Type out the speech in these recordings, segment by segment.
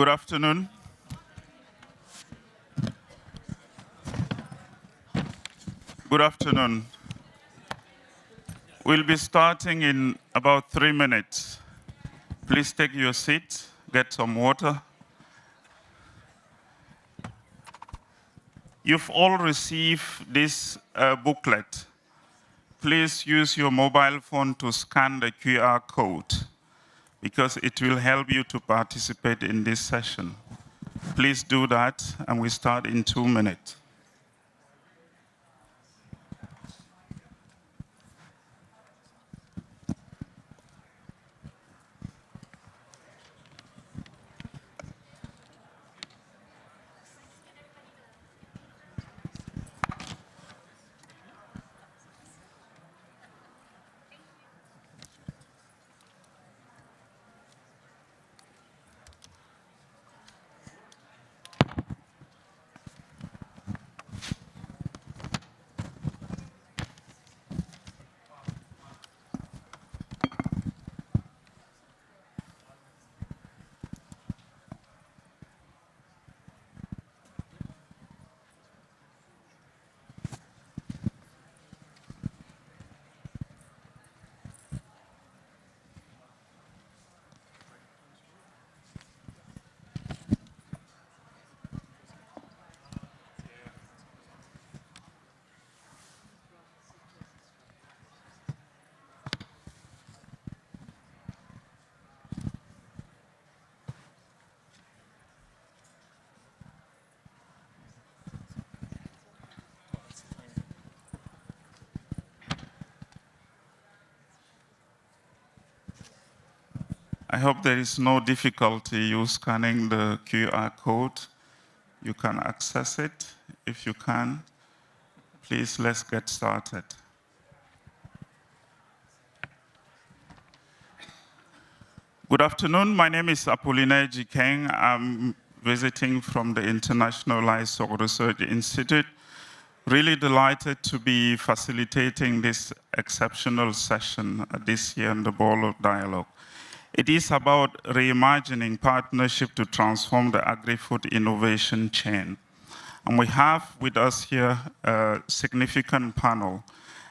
Good afternoon. Good afternoon. We'll be starting in about 3 minutes. Please take your seat, get some water. You've all received this booklet. Please use your mobile phone to scan the QR code because it will help you to participate in this session. Please do that, and we start in 2 minutes. I hope there is no difficulty you scanning the QR code. You can access it. If you can, please, let's get started. Good afternoon. My name is Apollinaire Jikeng. I'm visiting from the International Livestock Research Institute. Really delighted to be facilitating this exceptional session this year in the Ball of Dialogue. It is about reimagining partnership to transform the agri-food innovation chain. And we have with us here a significant panel.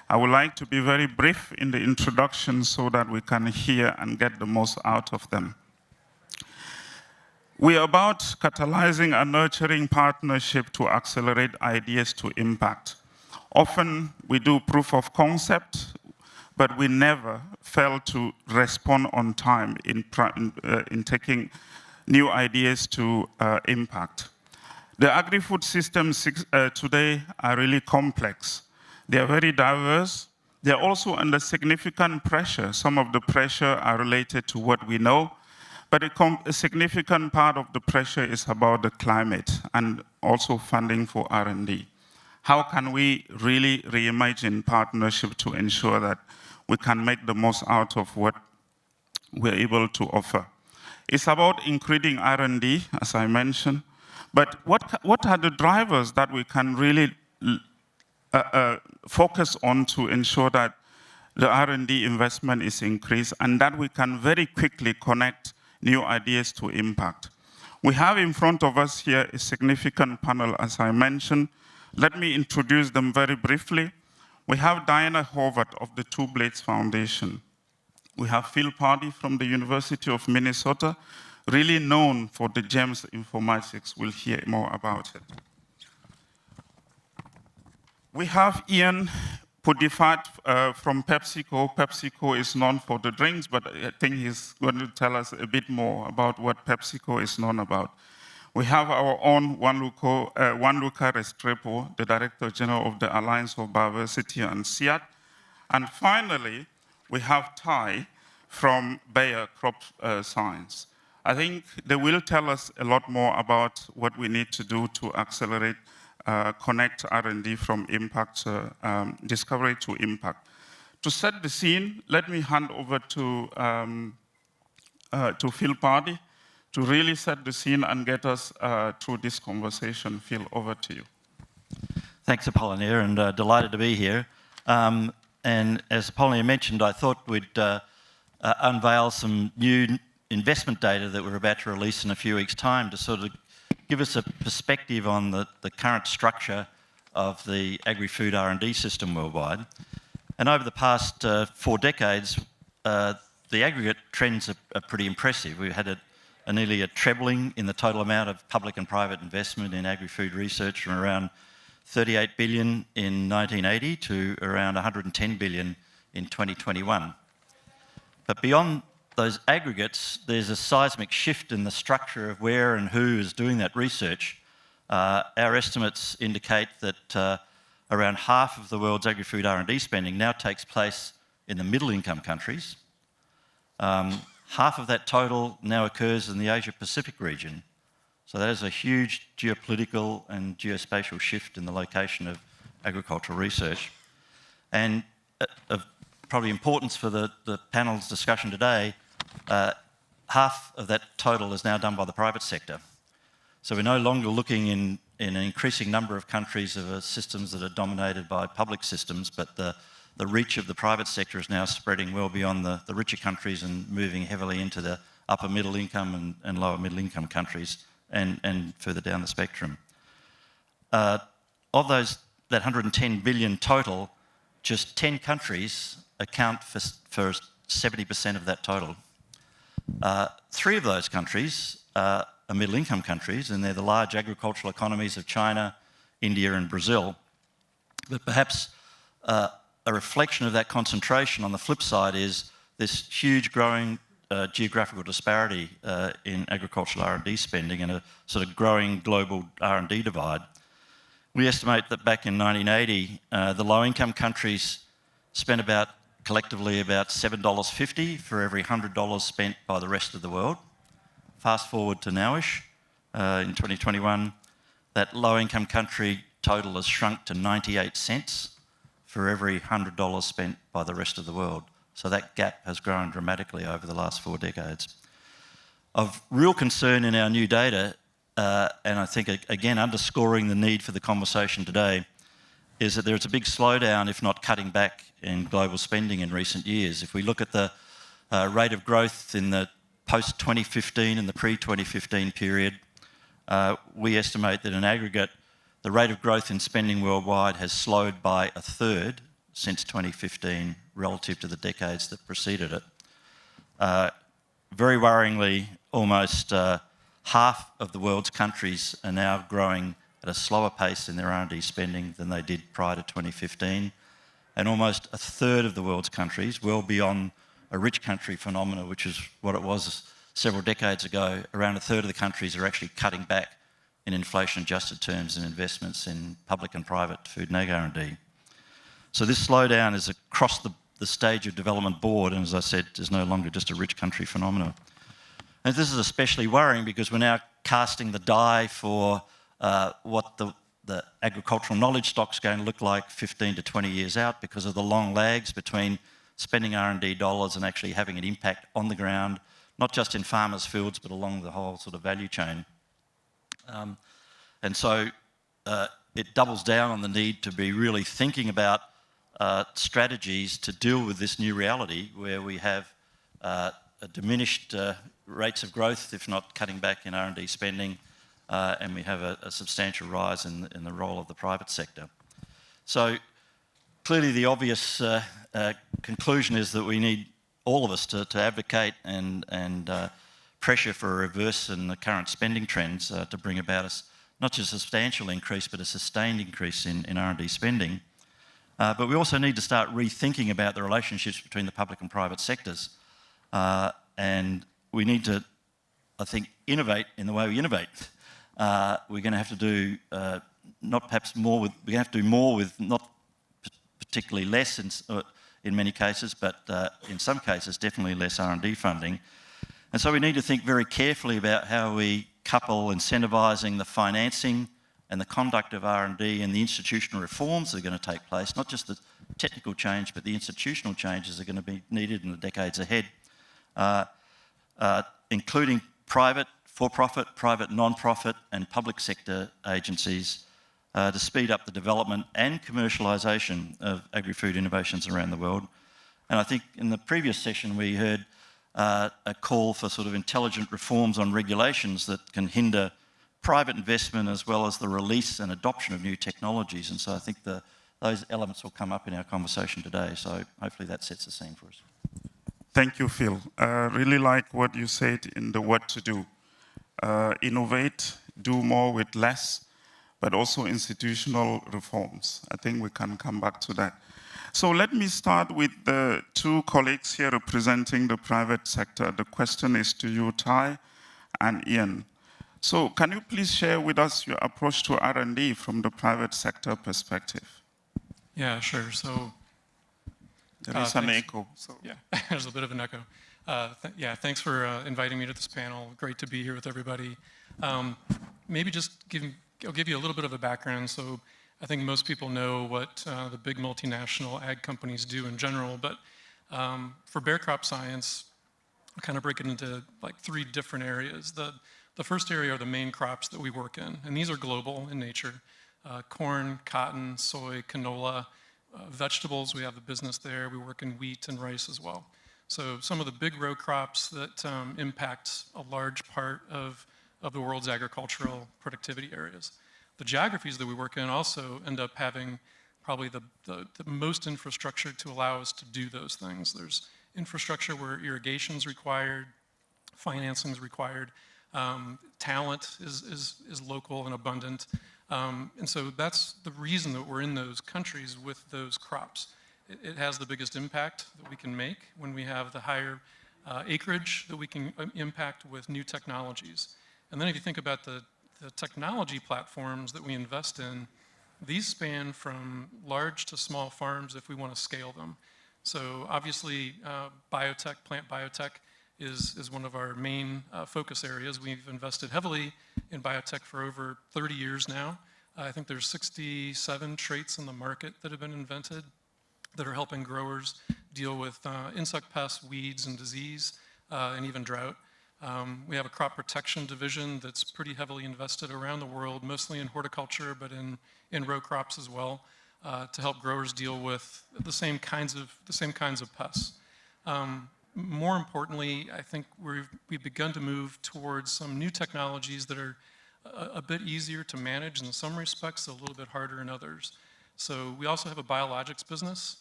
I would like to be very brief in the introduction so that we can hear and get the most out of them. We are about catalyzing and nurturing partnership to accelerate ideas to impact. Often we do proof of concept, but we never fail to respond on time in taking new ideas to impact. The agri-food systems today are really complex. They are very diverse. They are also under significant pressure. Some of the pressure are related to what we know, but a significant part of the pressure is about the climate and also funding for R&D. How can we really reimagine partnership to ensure that we can make the most out of what we're able to offer? It's about increasing R&D, as I mentioned, but what are the drivers that we can really focus on to ensure that the R&D investment is increased and that we can very quickly connect new ideas to impact? We have in front of us here a significant panel, as I mentioned. Let me introduce them very briefly. We have Diana Horvath of the Two Blades Foundation. We have Phil Pardee from the University of Minnesota, really known for the GEMS informatics. We'll hear more about it. We have Ian Pudifat from PepsiCo. PepsiCo is known for the drinks, but I think he's going to tell us a bit more about what PepsiCo is known about. We have our own Juanluca Restrepo, the Director General of the Alliance for Biodiversity and SIAT. And finally, we have Ty from Bayer Crop Science. I think they will tell us a lot more about what we need to do to accelerate, connect R&D from impact, discovery to impact. To set the scene, let me hand over to Phil Pardee to really set the scene and get us through this conversation. Phil, over to you. Thanks, Apollinaire, and delighted to be here. And as Apollinaire mentioned, I thought we'd unveil some new investment data that we're about to release in a few weeks' time to sort of give us a perspective on the current structure of the agri-food R&D system worldwide. And over the past 4 decades, the aggregate trends are pretty impressive. We've had nearly a trebling in the total amount of public and private investment in agri-food research from around 38 billion in 1980 to around 110 billion in 2021. But beyond those aggregates, there's a seismic shift in the structure of where and who is doing that research. Our estimates indicate that around half of the world's agri-food R&D spending now takes place in the middle-income countries. Half of that total now occurs in the Asia-Pacific region. So that is a huge geopolitical and geospatial shift in the location of agricultural research. And of probably importance for the panel's discussion today, half of that total is now done by the private sector. So we're no longer looking in an increasing number of countries of systems that are dominated by public systems, but the reach of the private sector is now spreading well beyond the richer countries and moving heavily into the upper middle income and lower middle income countries and further down the spectrum. Of that 110 billion total, just 10 countries account for 70% of that total. 3 of those countries are middle income countries, and they're the large agricultural economies of China, India and Brazil. But perhaps a reflection of that concentration on the flip side is this huge growing geographical disparity in agricultural R&D spending and a sort of growing global R&D divide. We estimate that back in 1980, the low-income countries spent collectively about $7.50 for every $100 spent by the rest of the world. Fast forward to nowish, in 2021, that low-income country total has shrunk to 98 cents for every $100 spent by the rest of the world. So that gap has grown dramatically over the last 4 decades. Of real concern in our new data, and I think again underscoring the need for the conversation today, is that there's a big slowdown, if not cutting back, in global spending in recent years. If we look at the rate of growth in the post-2015 and the pre-2015 period, we estimate that in aggregate, the rate of growth in spending worldwide has slowed by 1/3 since 2015 relative to the decades that preceded it. Very worryingly, almost half of the world's countries are now growing at a slower pace in their R&D spending than they did prior to 2015. And almost 1/3 of the world's countries, well beyond a rich country phenomena, which is what it was several decades ago, around 1/3 of the countries are actually cutting back in inflation-adjusted terms in investments in public and private food and ag R&D. So this slowdown is across the stage of development board, and as I said, is no longer just a rich country phenomenon. And this is especially worrying because we're now casting the die for what the agricultural knowledge stock's going to look like 15 to 20 years out because of the long lags between spending R&D dollars and actually having an impact on the ground, not just in farmers' fields, but along the whole sort of value chain. And so it doubles down on the need to be really thinking about strategies to deal with this new reality where we have diminished rates of growth, if not cutting back in R&D spending, and we have a substantial rise in the role of the private sector. So clearly the obvious conclusion is that we need all of us to advocate and pressure for a reverse in the current spending trends to bring about not just a substantial increase, but a sustained increase in R&D spending. But we also need to start rethinking about the relationships between the public and private sectors. And we need to, I think, innovate in the way we innovate. We're going to have to do we're going to have to do more with not particularly less in many cases, but in some cases definitely less R&D funding. And so we need to think very carefully about how we couple incentivising the financing and the conduct of R&D and the institutional reforms that are going to take place, not just the technical change, but the institutional changes that are going to be needed in the decades ahead, including private, for-profit, private non-profit and public sector agencies to speed up the development and commercialisation of agri-food innovations around the world. And I think in the previous session we heard a call for sort of intelligent reforms on regulations that can hinder private investment as well as the release and adoption of new technologies. And so I think those elements will come up in our conversation today. So hopefully that sets the scene for us. Thank you, Phil. Really like what you said in the what to do. Innovate, do more with less, but also institutional reforms. I think we can come back to that. So let me start with the two colleagues here representing the private sector. The question is to you, Ty and Ian. So can you please share with us your approach to R&D from the private sector perspective? Yeah, sure. So there is an echo. So yeah, there's a bit of an echo. Yeah, thanks for inviting me to this panel. Great to be here with everybody. Maybe just I'll give you a little bit of a background. So I think most people know what the big multinational ag companies do in general, but for Bayer Crop Science, I kind of break it into like three different areas. The first area are the main crops that we work in, and these are global in nature. Corn, cotton, soy, canola, vegetables, we have a business there. We work in wheat and rice as well. So some of the big row crops that impact a large part of the world's agricultural productivity areas. The geographies that we work in also end up having probably the most infrastructure to allow us to do those things. There's infrastructure where irrigation is required, financing is required, talent is local and abundant. And so that's the reason that we're in those countries with those crops. It has the biggest impact that we can make when we have the higher acreage that we can impact with new technologies. And then if you think about the technology platforms that we invest in, these span from large to small farms if we want to scale them. So obviously biotech, plant biotech is one of our main focus areas. We've invested heavily in biotech for over 30 years now. I think there's 67 traits in the market that have been invented that are helping growers deal with insect pests, weeds, and disease, and even drought. We have a crop protection division that's pretty heavily invested around the world, mostly in horticulture, but in row crops as well, to help growers deal with the same kinds of pests. More importantly, I think we've begun to move towards some new technologies that are a bit easier to manage in some respects, a little bit harder in others. So we also have a biologics business.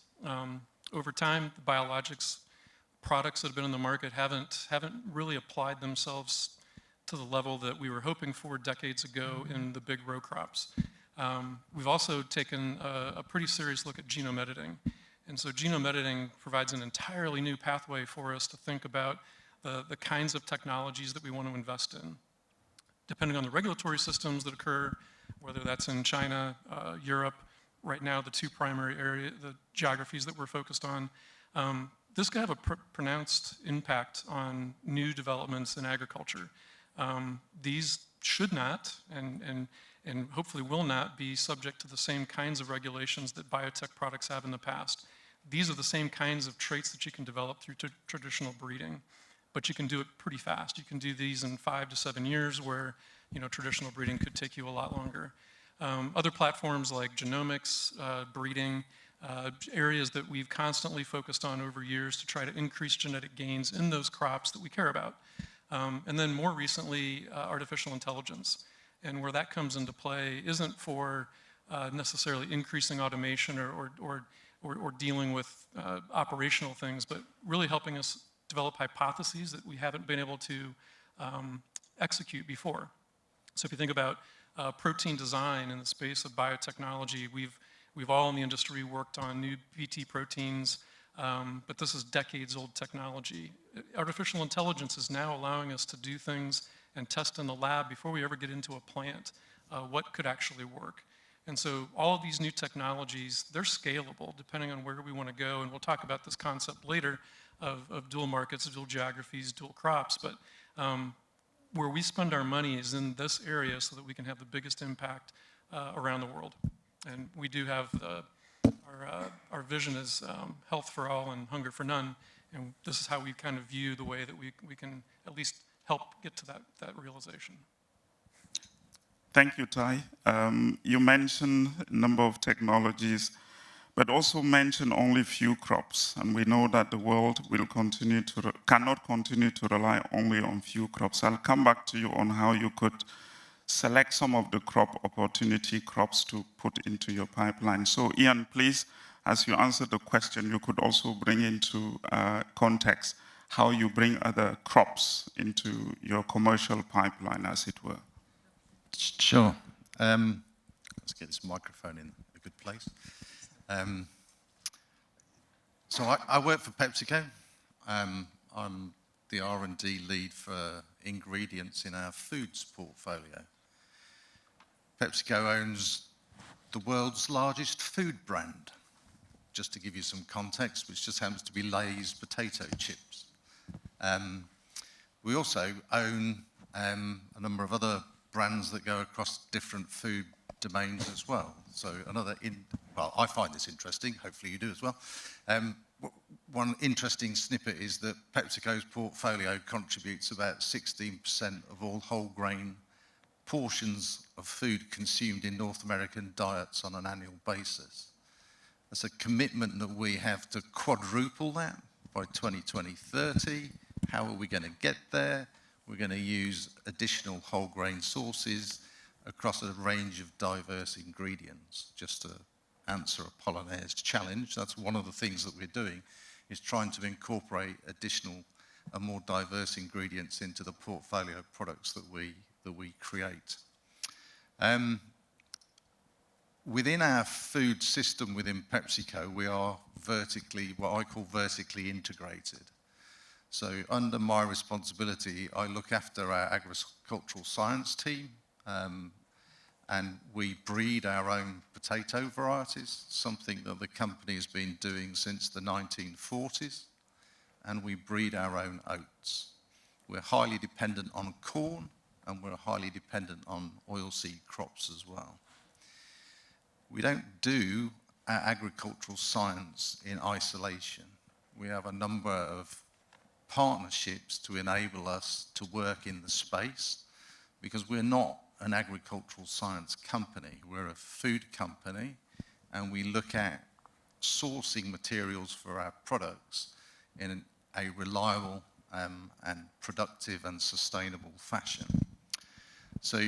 Over time, the biologics products that have been in the market haven't really applied themselves to the level that we were hoping for decades ago in the big row crops. We've also taken a pretty serious look at genome editing. And so genome editing provides an entirely new pathway for us to think about the kinds of technologies that we want to invest in. Depending on the regulatory systems that occur, whether that's in China, Europe, right now the two primary the geographies that we're focused on, this could have a pronounced impact on new developments in agriculture. These should not and hopefully will not be subject to the same kinds of regulations that biotech products have in the past. These are the same kinds of traits that you can develop through traditional breeding, but you can do it pretty fast. You can do these in 5 to 7 years where traditional breeding could take you a lot longer. Other platforms like genomics, breeding, areas that we've constantly focused on over years to try to increase genetic gains in those crops that we care about. And then more recently, artificial intelligence. And where that comes into play isn't for necessarily increasing automation or dealing with operational things, but really helping us develop hypotheses that we haven't been able to execute before. So if you think about protein design in the space of biotechnology, we've all in the industry worked on new BT proteins, but this is decades-old technology. Artificial intelligence is now allowing us to do things and test in the lab before we ever get into a plant what could actually work. And so all of these new technologies, they're scalable depending on where we want to go, and we'll talk about this concept later of dual markets, dual geographies, dual crops, but where we spend our money is in this area so that we can have the biggest impact around the world. And we do have our vision is health for all and hunger for none, and this is how we kind of view the way that we can at least help get to that realization. Thank you, Ty. You mentioned a number of technologies, but also mention only few crops. And we know that the world will cannot continue to rely only on few crops. I'll come back to you on how you could select some of the crop opportunity crops to put into your pipeline. So Ian, please, as you answer the question, you could also bring into context how you bring other crops into your commercial pipeline, as it were. Sure. Let's get this microphone in a good place. So I work for PepsiCo. I'm the R&D lead for ingredients in our foods portfolio. PepsiCo owns the world's largest food brand, just to give you some context, which just happens to be Lay's potato chips. We also own a number of other brands that go across different food domains as well. So well, I find this interesting, hopefully you do as well. One interesting snippet is that PepsiCo's portfolio contributes about 16% of all whole grain portions of food consumed in North American diets on an annual basis. It's a commitment that we have to quadruple that by 2030. How are we going to get there? We're going to use additional whole grain sources across a range of diverse ingredients. Just to answer Apollinaire's challenge, that's one of the things that we're doing, is trying to incorporate additional and more diverse ingredients into the portfolio of products that we create. Within our food system within PepsiCo, we are what I call vertically integrated. So under my responsibility, I look after our agricultural science team, and we breed our own potato varieties, something that the company has been doing since the 1940s, and we breed our own oats. We're highly dependent on corn, and we're highly dependent on oilseed crops as well. We don't do our agricultural science in isolation. We have a number of partnerships to enable us to work in the space, because we're not an agricultural science company. We're a food company, and we look at sourcing materials for our products in a reliable and productive and sustainable fashion. So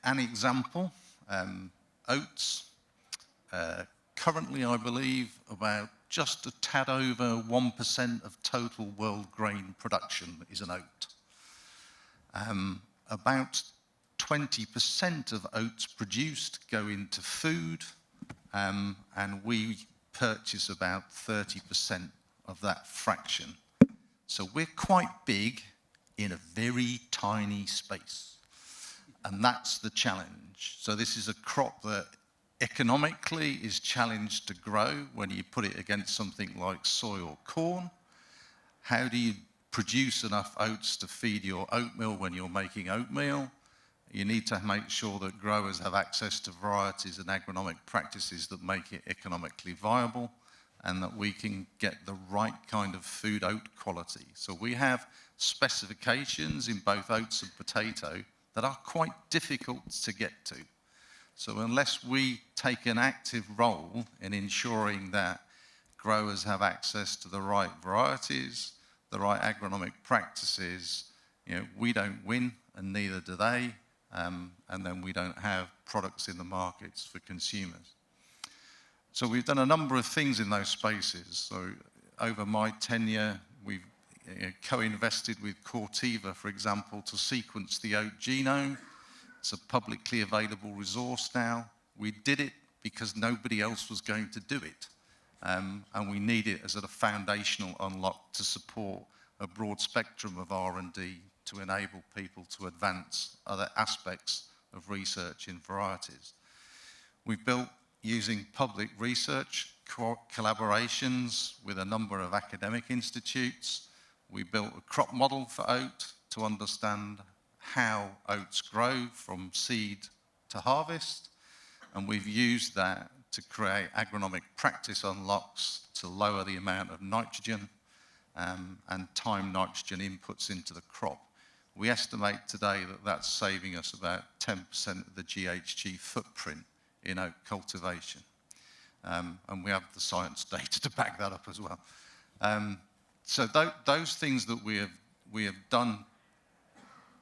an example, oats. Currently, I believe about just a tad over 1% of total world grain production is an oat. About 20% of oats produced go into food, and we purchase about 30% of that fraction. So we're quite big in a very tiny space, and that's the challenge. So this is a crop that economically is challenged to grow when you put it against something like soy or corn. How do you produce enough oats to feed your oatmeal when you're making oatmeal? You need to make sure that growers have access to varieties and agronomic practices that make it economically viable, and that we can get the right kind of food oat quality. So we have specifications in both oats and potato that are quite difficult to get to. So unless we take an active role in ensuring that growers have access to the right varieties, the right agronomic practices, we don't win, and neither do they, and then we don't have products in the markets for consumers. So we've done a number of things in those spaces. So over my tenure, we've co-invested with Corteva, for example, to sequence the oat genome. It's a publicly available resource now. We did it because nobody else was going to do it. And we need it as a foundational unlock to support a broad spectrum of R&D to enable people to advance other aspects of research in varieties. We've built, using public research collaborations with a number of academic institutes, we built a crop model for oat to understand how oats grow from seed to harvest, and we've used that to create agronomic practice unlocks to lower the amount of nitrogen and time nitrogen inputs into the crop. We estimate today that that's saving us about 10% of the GHG footprint in oat cultivation. and we have the science data to back that up as well. So those things that we have done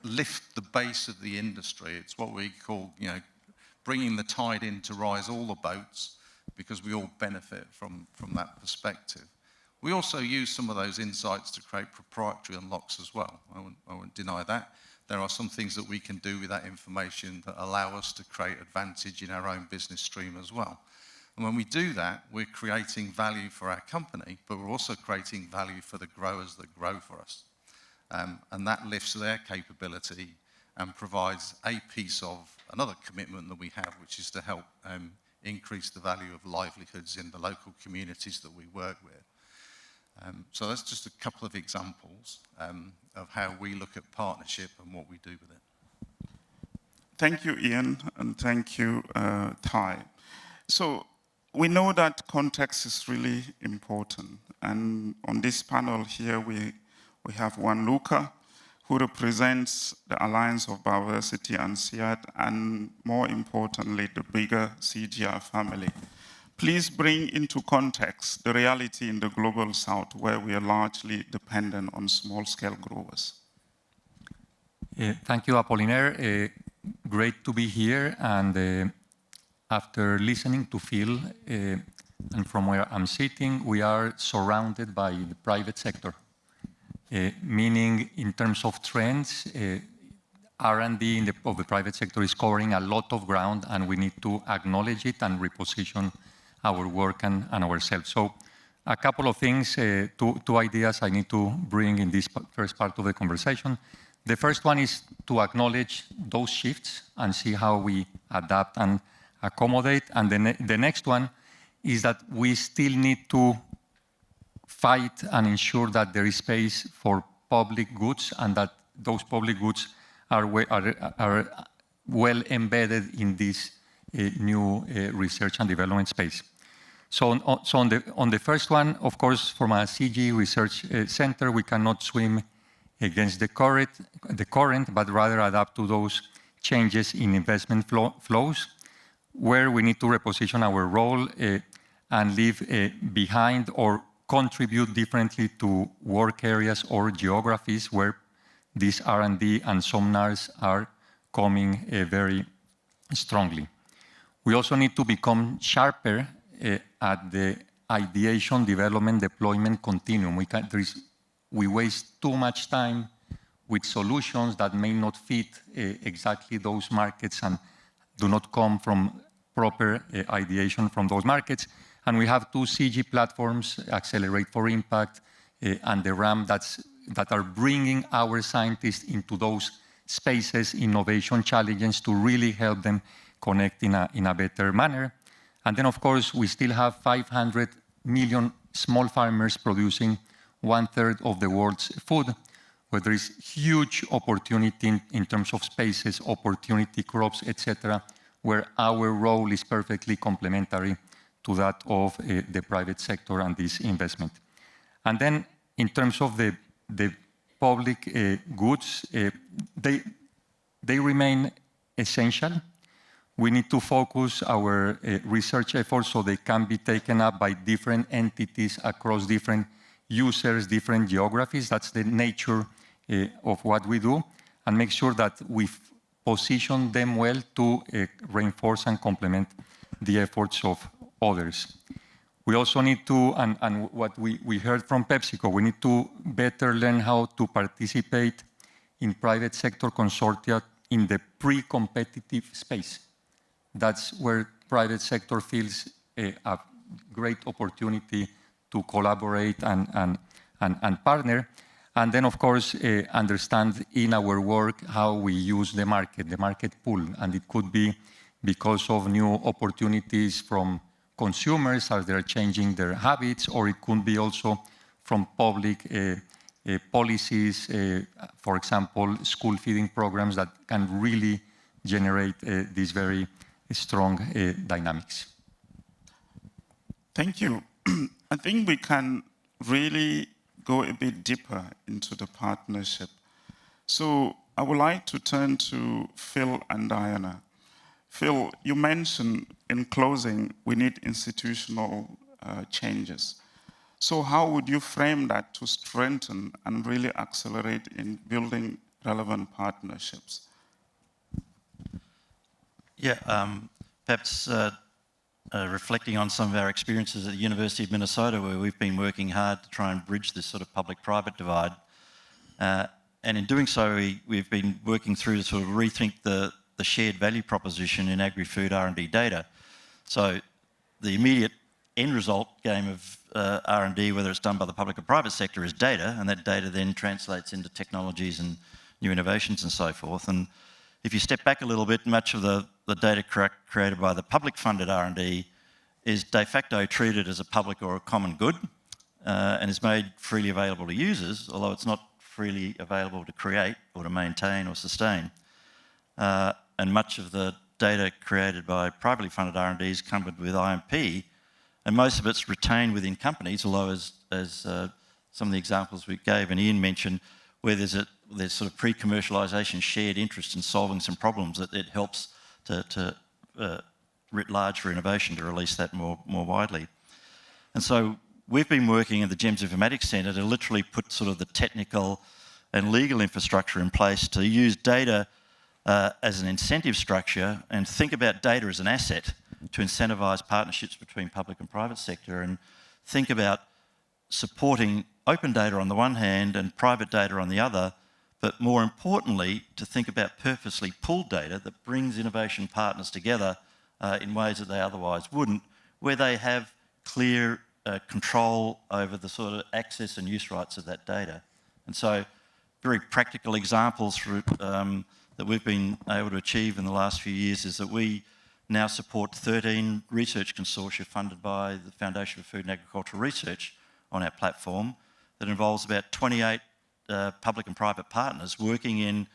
lift the base of the industry. It's what we call, bringing the tide in to rise all the boats, because we all benefit from that perspective. We also use some of those insights to create proprietary unlocks as well. I won't deny that. There are some things that we can do with that information that allow us to create advantage in our own business stream as well. And when we do that, we're creating value for our company, but we're also creating value for the growers that grow for us. And that lifts their capability and provides a piece of another commitment that we have, which is to help increase the value of livelihoods in the local communities that we work with. So that's just a couple of examples of how we look at partnership and what we do with it. Thank you, Ian, and thank you, Ty. So we know that context is really important. And on this panel here, we have Juan Luca, who represents the Alliance of Biodiversity and CIAT, and more importantly, the bigger CGR family. Please bring into context the reality in the global south, where we are largely dependent on small-scale growers. Thank you, Apollinaire. Great to be here. And after listening to Phil, and from where I'm sitting, we are surrounded by the private sector. Meaning, in terms of trends, R&D of the private sector is covering a lot of ground, and we need to acknowledge it and reposition our work and ourselves. So a couple of things, two ideas I need to bring in this first part of the conversation. The first one is to acknowledge those shifts and see how we adapt and accommodate. And the next one is that we still need to fight and ensure that there is space for public goods, and that those public goods are well embedded in this new research and development space. So on the first one, of course, from a CG Research Center, we cannot swim against the current, but rather adapt to those changes in investment flows, where we need to reposition our role and leave behind or contribute differently to work areas or geographies where these R&D and SOMNARs are coming very strongly. We also need to become sharper at the ideation, development, deployment continuum. We waste too much time with solutions that may not fit exactly those markets and do not come from proper ideation from those markets. And we have two CG platforms, Accelerate for Impact and the RAM, that are bringing our scientists into those spaces, innovation challenges, to really help them connect in a better manner. And then, of course, we still have 500 million small farmers producing 1/3 of the world's food, where there is huge opportunity in terms of spaces, opportunity crops, etc., where our role is perfectly complementary to that of the private sector and this investment. And then, in terms of the public goods, they remain essential. We need to focus our research efforts so they can be taken up by different entities across different users, different geographies. That's the nature of what we do, and make sure that we position them well to reinforce and complement the efforts of others. We also need to, and what we heard from PepsiCo, we need to better learn how to participate in private sector consortia in the pre-competitive space. That's where private sector feels a great opportunity to collaborate and partner. And then, of course, understand in our work how we use the market pool. And it could be because of new opportunities from consumers as they're changing their habits, or it could be also from public policies, for example, school feeding programs that can really generate these very strong dynamics. Thank you. I think we can really go a bit deeper into the partnership. So I would like to turn to Phil and Diana. Phil, you mentioned in closing, we need institutional changes. So how would you frame that to strengthen and really accelerate in building relevant partnerships? Yeah, perhaps reflecting on some of our experiences at the University of Minnesota, where we've been working hard to try and bridge this sort of public-private divide. And in doing so, we've been working through to sort of rethink the shared value proposition in agri-food R&D data. So the immediate end result game of R&D, whether it's done by the public or private sector, is data, and that data then translates into technologies and new innovations and so forth. And if you step back a little bit, much of the data created by the public-funded R&D is de facto treated as a public or a common good and is made freely available to users, although it's not freely available to create or to maintain or sustain. And much of the data created by privately funded R&D is covered with IMP, and most of it's retained within companies, although as some of the examples we gave and Ian mentioned, where there's sort of pre-commercialisation shared interest in solving some problems, that it helps to writ large for innovation to release that more widely. And so we've been working at the GEMS Informatics Centre to literally put sort of the technical and legal infrastructure in place to use data as an incentive structure and think about data as an asset to incentivise partnerships between public and private sector, and think about supporting open data on the one hand and private data on the other, but more importantly, to think about purposely pooled data that brings innovation partners together in ways that they otherwise wouldn't, where they have clear control over the sort of access and use rights of that data. And so very practical examples that we've been able to achieve in the last few years is that we now support 13 research consortia funded by the Foundation for Food and Agricultural Research on our platform that involves about 28 public and private partners working in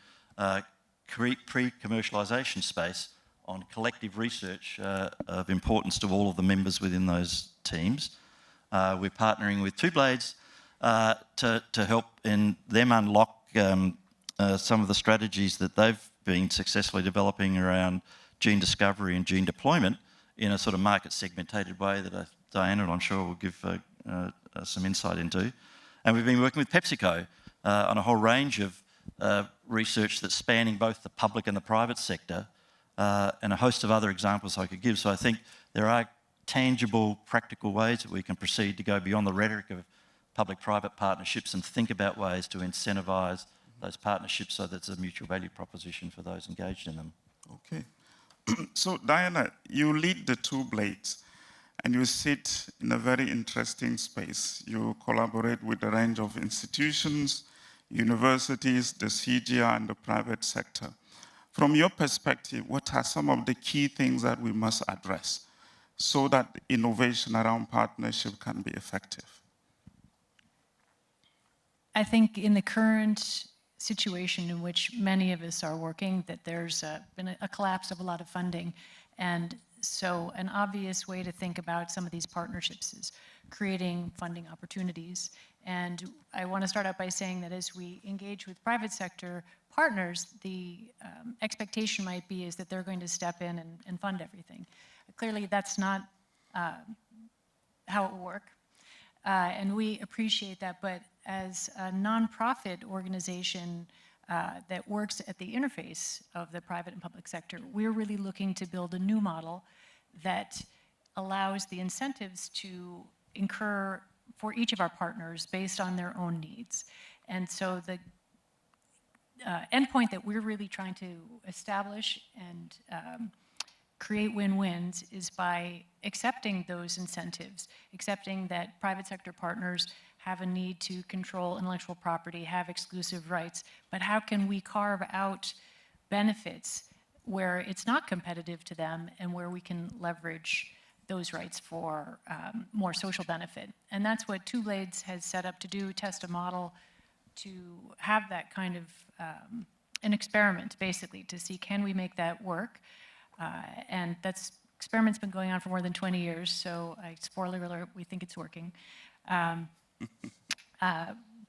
pre-commercialisation space on collective research of importance to all of the members within those teams. We're partnering with Two Blades to help in them unlock some of the strategies that they've been successfully developing around gene discovery and gene deployment in a sort of market segmentated way that Diana, I'm sure, will give some insight into. And we've been working with PepsiCo on a whole range of research that's spanning both the public and the private sector, and a host of other examples I could give. So I think there are tangible, practical ways that we can proceed to go beyond the rhetoric of public-private partnerships and think about ways to incentivise those partnerships so that it's a mutual value proposition for those engaged in them. Okay. So Diana, you lead the Two Blades and you sit in a very interesting space. You collaborate with a range of institutions, universities, the CGI and the private sector. From your perspective, what are some of the key things that we must address so that innovation around partnership can be effective? I think in the current situation in which many of us are working, that there's been a collapse of a lot of funding. And so an obvious way to think about some of these partnerships is creating funding opportunities. And I want to start out by saying that as we engage with private sector partners, the expectation might be is that they're going to step in and fund everything. Clearly, that's not how it will work. And we appreciate that, but as a nonprofit organization that works at the interface of the private and public sector, we're really looking to build a new model that allows the incentives to incur for each of our partners based on their own needs. And so the endpoint that we're really trying to establish and create win-wins is by accepting those incentives, accepting that private sector partners have a need to control intellectual property, have exclusive rights, but how can we carve out benefits where it's not competitive to them and where we can leverage those rights for more social benefit. And that's what Two Blades has set up to do, test a model to have that kind of an experiment, basically, to see can we make that work. And that experiment's been going on for more than 20 years, so spoiler alert, we think it's working.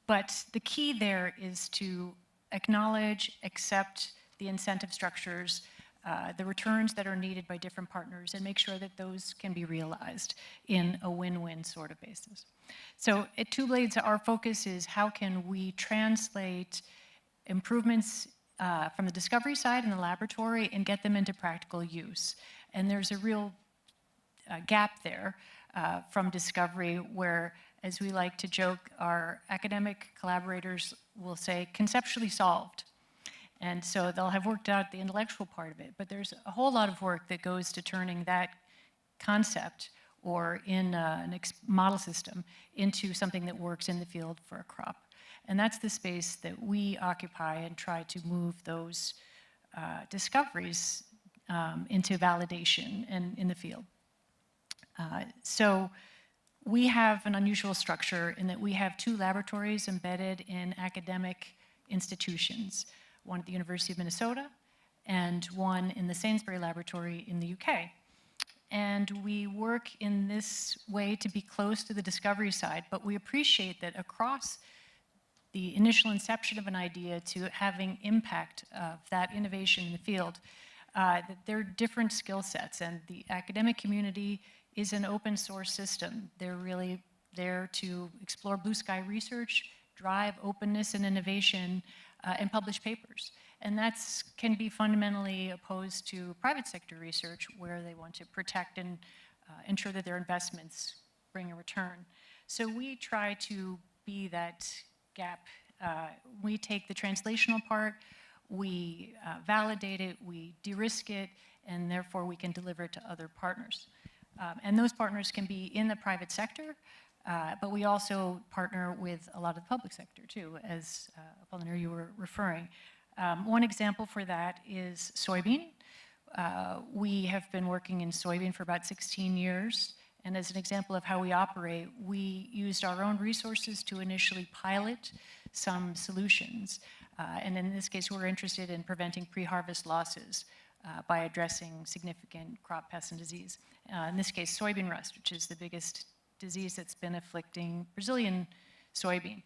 But the key there is to acknowledge, accept the incentive structures, the returns that are needed by different partners and make sure that those can be realized in a win-win sort of basis. So at Two Blades, our focus is how can we translate improvements from the discovery side in the laboratory and get them into practical use. And there's a real gap there from discovery where, as we like to joke, our academic collaborators will say conceptually solved. And so they'll have worked out the intellectual part of it, but there's a whole lot of work that goes to turning that concept or in a model system into something that works in the field for a crop. And that's the space that we occupy and try to move those discoveries into validation and in the field. So we have an unusual structure in that we have 2 laboratories embedded in academic institutions, one at the University of Minnesota and one in the Sainsbury Laboratory in the UK. And we work in this way to be close to the discovery side, but we appreciate that across the initial inception of an idea to having impact of that innovation in the field, that there are different skill sets, and the academic community is an open source system. They're really there to explore blue sky research, drive openness and innovation, and publish papers. And that can be fundamentally opposed to private sector research where they want to protect and ensure that their investments bring a return. So we try to be that gap. We take the translational part, we validate it, we de-risk it, and therefore we can deliver it to other partners. And those partners can be in the private sector, but we also partner with a lot of the public sector too, as Apollinaire, you were referring. One example for that is soybean. We have been working in soybean for about 16 years. And as an example of how we operate, we used our own resources to initially pilot some solutions. And in this case, we're interested in preventing pre-harvest losses by addressing significant crop pests and disease. In this case, soybean rust, which is the biggest disease that's been afflicting Brazilian soybean.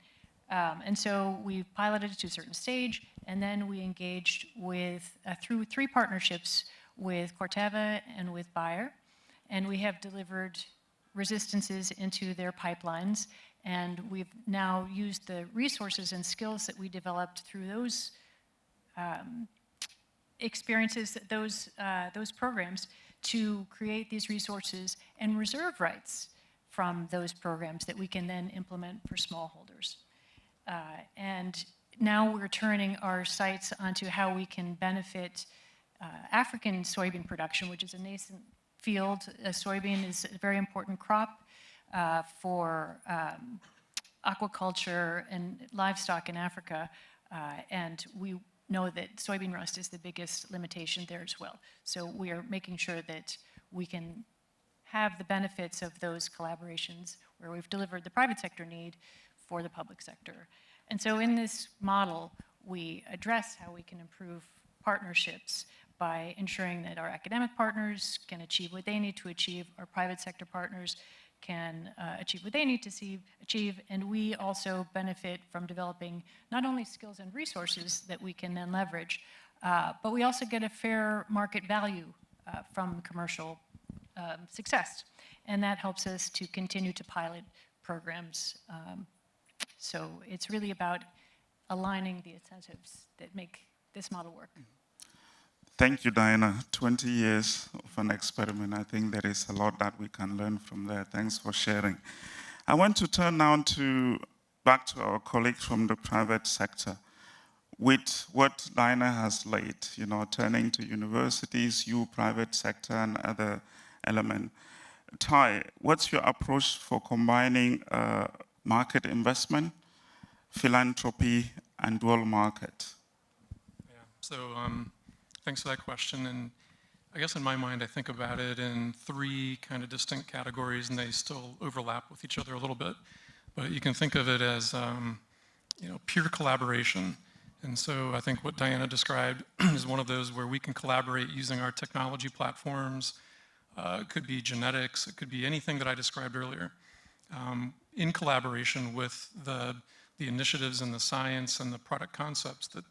And so we piloted it to a certain stage, and then we engaged with, through 3 partnerships with Corteva and with Bayer, and we have delivered resistances into their pipelines, and we've now used the resources and skills that we developed through those experiences, those programs, to create these resources and reserve rights from those programs that we can then implement for smallholders. And now we're turning our sights onto how we can benefit African soybean production, which is a nascent field. Soybean is a very important crop for aquaculture and livestock in Africa, and we know that soybean rust is the biggest limitation there as well. So we are making sure that we can have the benefits of those collaborations where we've delivered the private sector need for the public sector. And so in this model, we address how we can improve partnerships by ensuring that our academic partners can achieve what they need to achieve, our private sector partners can achieve what they need to achieve, and we also benefit from developing not only skills and resources that we can then leverage, but we also get a fair market value from commercial success. And that helps us to continue to pilot programs. So it's really about aligning the incentives that make this model work. Thank you, Diana. 20 years of an experiment. I think there is a lot that we can learn from there. Thanks for sharing. I want to turn now back to our colleagues from the private sector. With what Diana has laid, turning to universities, you, private sector, and other elements. Tai, what's your approach for combining market investment, philanthropy, and dual market? Yeah, so thanks for that question. And I guess in my mind, I think about it in 3 kind of distinct categories, and they still overlap with each other a little bit. But you can think of it as pure collaboration. And so I think what Diana described is one of those where we can collaborate using our technology platforms. It could be genetics, it could be anything that I described earlier, in collaboration with the initiatives and the science and the product concepts that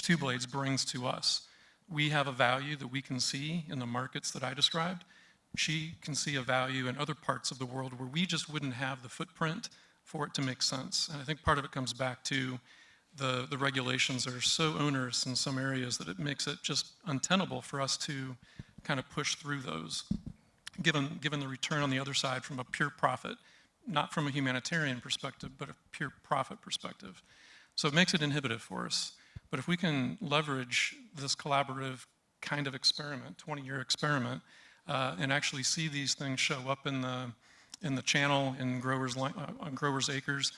Two Blades brings to us. we have a value that we can see in the markets that I described. She can see a value in other parts of the world where we just wouldn't have the footprint for it to make sense. And I think part of it comes back to the regulations that are so onerous in some areas that it makes it just untenable for us to kind of push through those, given the return on the other side from a pure profit, not from a humanitarian perspective, but a pure profit perspective. So it makes it inhibitive for us. But if we can leverage this collaborative kind of experiment, 20-year experiment, and actually see these things show up in the channel, in on growers' acres,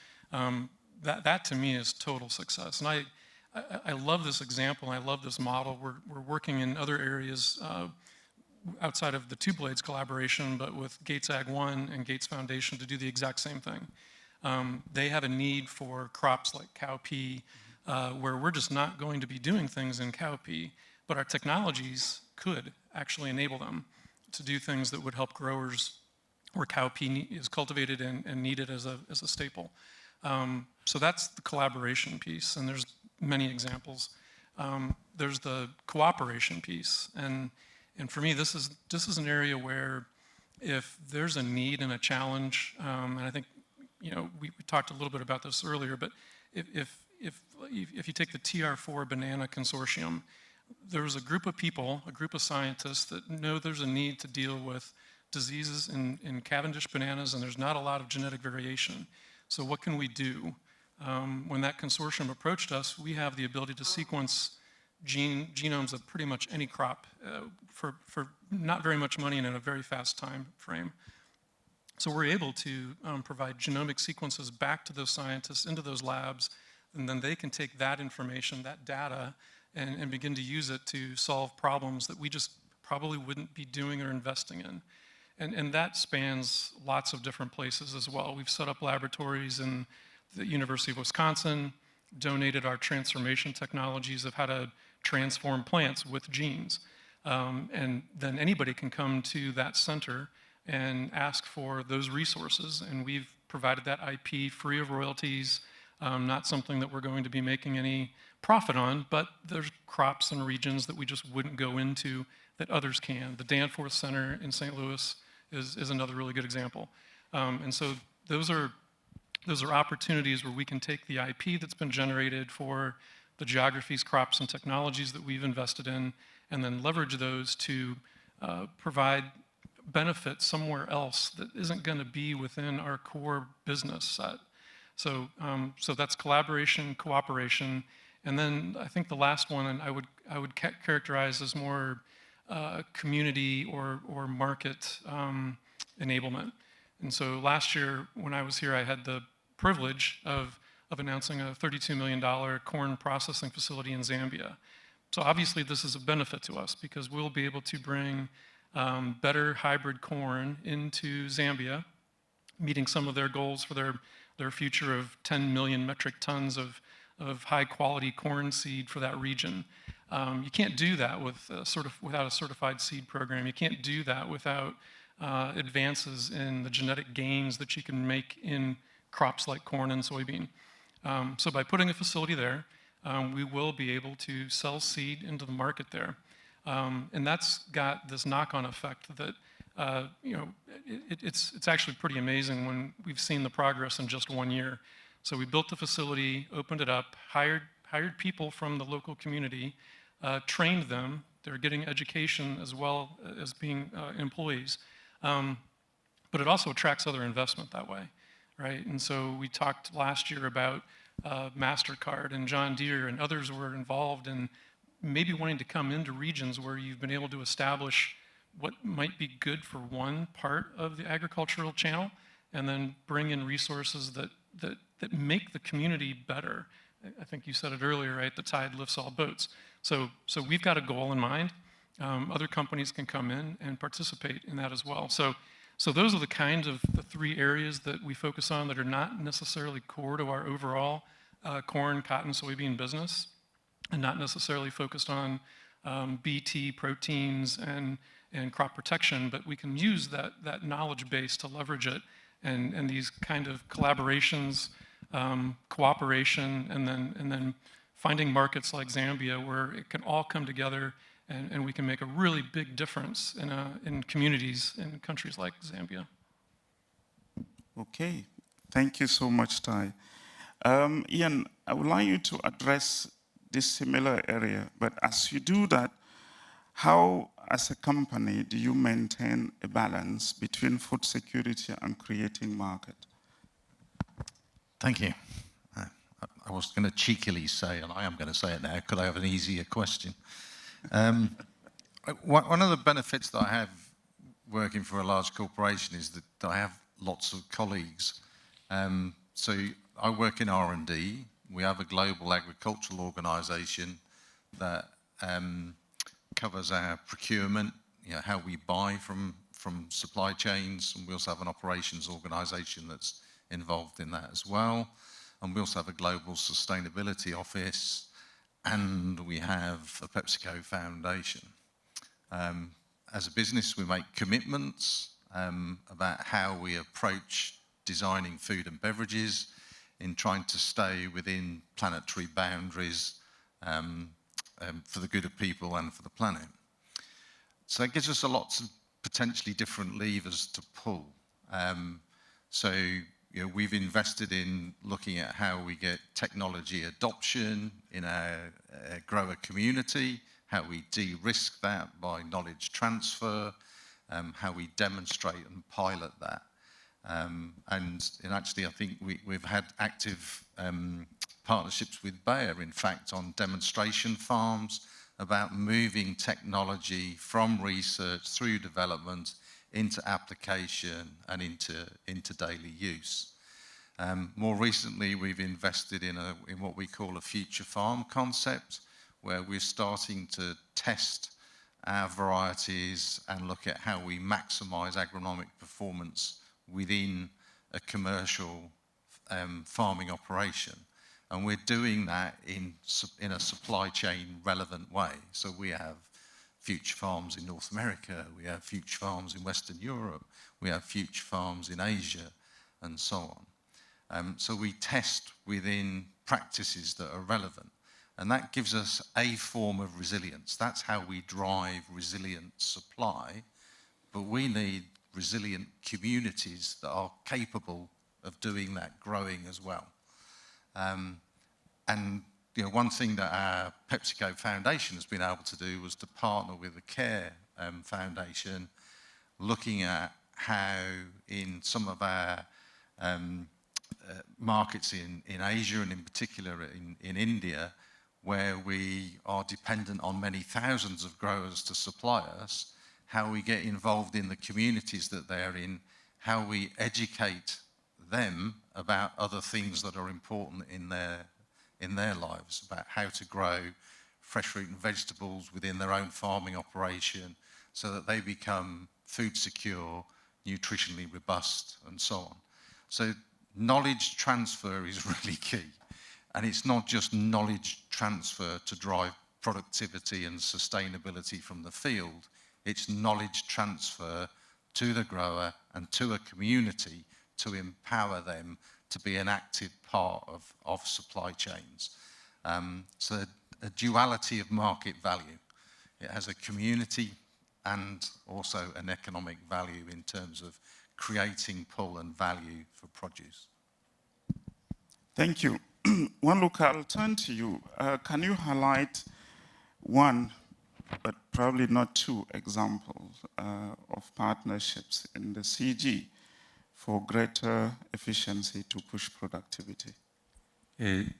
that to me is total success. And I love this example. I love this model. We're working in other areas outside of the Two Blades collaboration, but with Gates Ag 1 and Gates Foundation to do the exact same thing. They have a need for crops like cowpea, where we're just not going to be doing things in cowpea, but our technologies could actually enable them to do things that would help growers where cowpea is cultivated and needed as a staple. So that's the collaboration piece, and there's many examples. There's the cooperation piece, and for me, this is an area where if there's a need and a challenge, and I think we talked a little bit about this earlier, but if you take the TR4 Banana Consortium, there's a group of people, a group of scientists that know there's a need to deal with diseases in Cavendish bananas, and there's not a lot of genetic variation. So what can we do? When that consortium approached us, we have the ability to sequence genomes of pretty much any crop for not very much money and in a very fast time frame. So we're able to provide genomic sequences back to those scientists, into those labs, and then they can take that information, that data, and begin to use it to solve problems that we just probably wouldn't be doing or investing in. And that spans lots of different places as well. We've set up laboratories in the University of Wisconsin, donated our transformation technologies of how to transform plants with genes. And then anybody can come to that center and ask for those resources, and we've provided that IP free of royalties, not something that we're going to be making any profit on, but there's crops and regions that we just wouldn't go into that others can. The Danforth Center in St. Louis is another really good example. And so those are opportunities where we can take the IP that's been generated for the geographies, crops, and technologies that we've invested in, and then leverage those to provide benefit somewhere else that isn't going to be within our core business set. So that's collaboration, cooperation, and then I think the last one, and I would characterize as more community or market enablement. And so last year when I was here, I had the privilege of announcing a $32 million corn processing facility in Zambia. So obviously this is a benefit to us because we'll be able to bring better hybrid corn into Zambia, meeting some of their goals for their future of 10 million metric tons of high quality corn seed for that region. You can't do that without a certified seed program. You can't do that without advances in the genetic gains that you can make in crops like corn and soybean. So by putting a facility there, we will be able to sell seed into the market there. And that's got this knock-on effect that it's actually pretty amazing when we've seen the progress in just 1 year. So we built the facility, opened it up, hired people from the local community, trained them. They're getting education as well as being employees. But it also attracts other investment that way, right? And so we talked last year about MasterCard and John Deere and others were involved in maybe wanting to come into regions where you've been able to establish what might be good for one part of the agricultural channel and then bring in resources that make the community better. I think you said it earlier, right? The tide lifts all boats. So we've got a goal in mind. Other companies can come in and participate in that as well. So those are the kinds of the three areas that we focus on that are not necessarily core to our overall corn, cotton, soybean business, and not necessarily focused on BT, proteins, and crop protection, but we can use that knowledge base to leverage it and these kind of collaborations, cooperation, and then finding markets like Zambia where it can all come together and we can make a really big difference in communities in countries like Zambia. Okay, thank you so much, Ty. Ian, I would like you to address this similar area, but as you do that, how, as a company, do you maintain a balance between food security and creating market? Thank you. I was going to cheekily say, and I am going to say it now, could I have an easier question? One of the benefits that I have working for a large corporation is that I have lots of colleagues. So I work in R&D. We have a global agricultural organisation that covers our procurement, how we buy from supply chains, and we also have an operations organisation that's involved in that as well. And we also have a global sustainability office, and we have a PepsiCo Foundation. As a business, we make commitments about how we approach designing food and beverages in trying to stay within planetary boundaries for the good of people and for the planet. So it gives us a lot of potentially different levers to pull. We've invested in looking at how we get technology adoption in our grower community, how we de-risk that by knowledge transfer, how we demonstrate and pilot that. And actually, I think we've had active partnerships with Bayer, in fact, on demonstration farms about moving technology from research through development into application and into daily use. More recently, we've invested in what we call a future farm concept, where we're starting to test our varieties and look at how we maximize agronomic performance within a commercial farming operation. And we're doing that in a supply chain relevant way. So we have future farms in North America, we have future farms in Western Europe, we have future farms in Asia, and so on. So we test within practices that are relevant. And that gives us a form of resilience. That's how we drive resilient supply. But we need resilient communities that are capable of doing that growing as well. One thing that our PepsiCo Foundation has been able to do was to partner with the CARE Foundation, looking at how in some of our markets in Asia, and in particular in India, where we are dependent on many thousands of growers to supply us, how we get involved in the communities that they're in, how we educate them about other things that are important in their lives, about how to grow fresh fruit and vegetables within their own farming operation so that they become food secure, nutritionally robust, and so on. So knowledge transfer is really key. And it's not just knowledge transfer to drive productivity and sustainability from the field, it's knowledge transfer to the grower and to a community to empower them to be an active part of supply chains. So a duality of market value. It has a community and also an economic value in terms of creating pull and value for produce. Thank you. Juan Luca, I'll turn to you. Can you highlight one, but probably not two, examples of partnerships in the CG for greater efficiency to push productivity?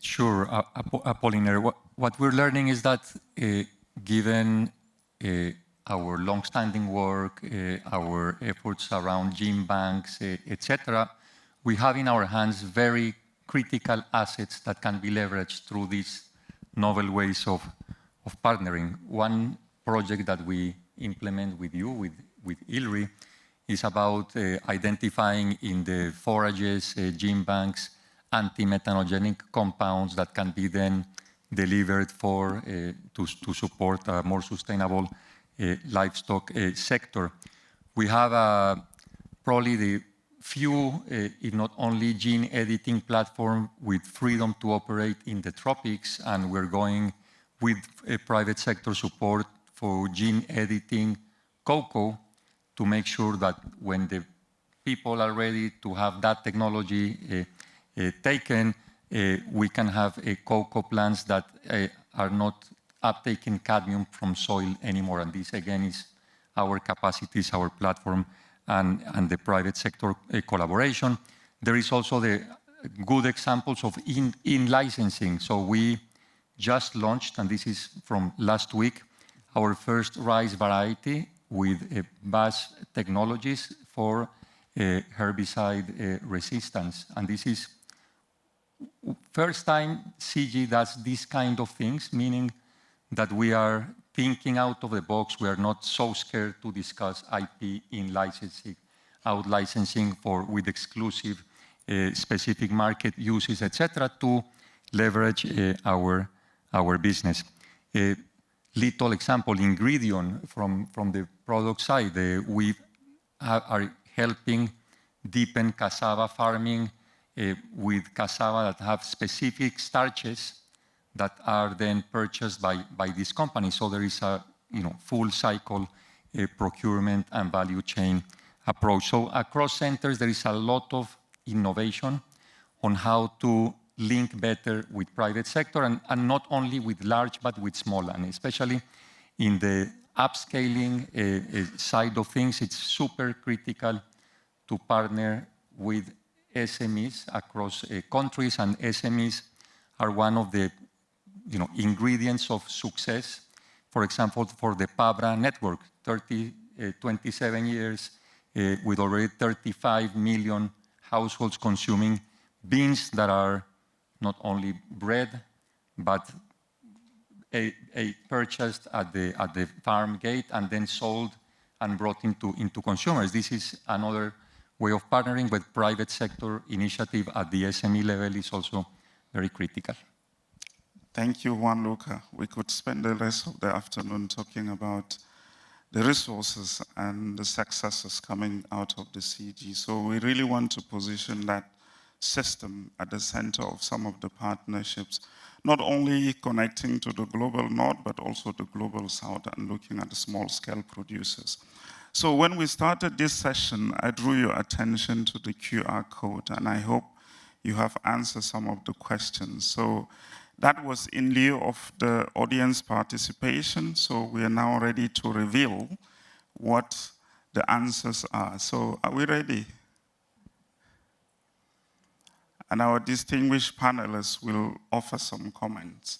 Sure, Apollinaire. What we're learning is that given our long-standing work, our efforts around gene banks, etc., we have in our hands very critical assets that can be leveraged through these novel ways of partnering. One project that we implement with you, with ILRI, is about identifying in the forages, gene banks, anti-methanogenic compounds that can be then delivered to support a more sustainable livestock sector. We have probably the few, if not only, gene editing platform with freedom to operate in the tropics, and we're going with private sector support for gene editing cocoa to make sure that when the people are ready to have that technology taken, we can have cocoa plants that are not uptaking cadmium from soil anymore. And this, again, is our capacities, our platform, and the private sector collaboration. There is also the good examples of in-licensing. So we just launched, and this is from last week, our first rice variety with BAS technologies for herbicide resistance. And this is first time CG does these kind of things, meaning that we are thinking out of the box. We are not so scared to discuss IP in licensing, out licensing with exclusive specific market uses, etc., to leverage our business. Little example, Ingredient from the product side. We are helping deepen cassava farming with cassava that have specific starches that are then purchased by this company. So there is a full cycle procurement and value chain approach. So across centers, there is a lot of innovation on how to link better with private sector, and not only with large, but with small. And especially in the upscaling side of things, it's super critical to partner with SMEs across countries, and SMEs are one of the ingredients of success. For example, for the PABRA network, 27 years with already 35 million households consuming beans that are not only bread, but purchased at the farm gate and then sold and brought into consumers. This is another way of partnering with private sector initiative at the SME level is also very critical. Thank you, Gianluca. We could spend the rest of the afternoon talking about the resources and the successes coming out of the CG. So we really want to position that system at the center of some of the partnerships, not only connecting to the global north, but also the global south and looking at the small-scale producers. So when we started this session, I drew your attention to the QR code, and I hope you have answered some of the questions. So that was in lieu of the audience participation, so we are now ready to reveal what the answers are. So are we ready? And our distinguished panelists will offer some comments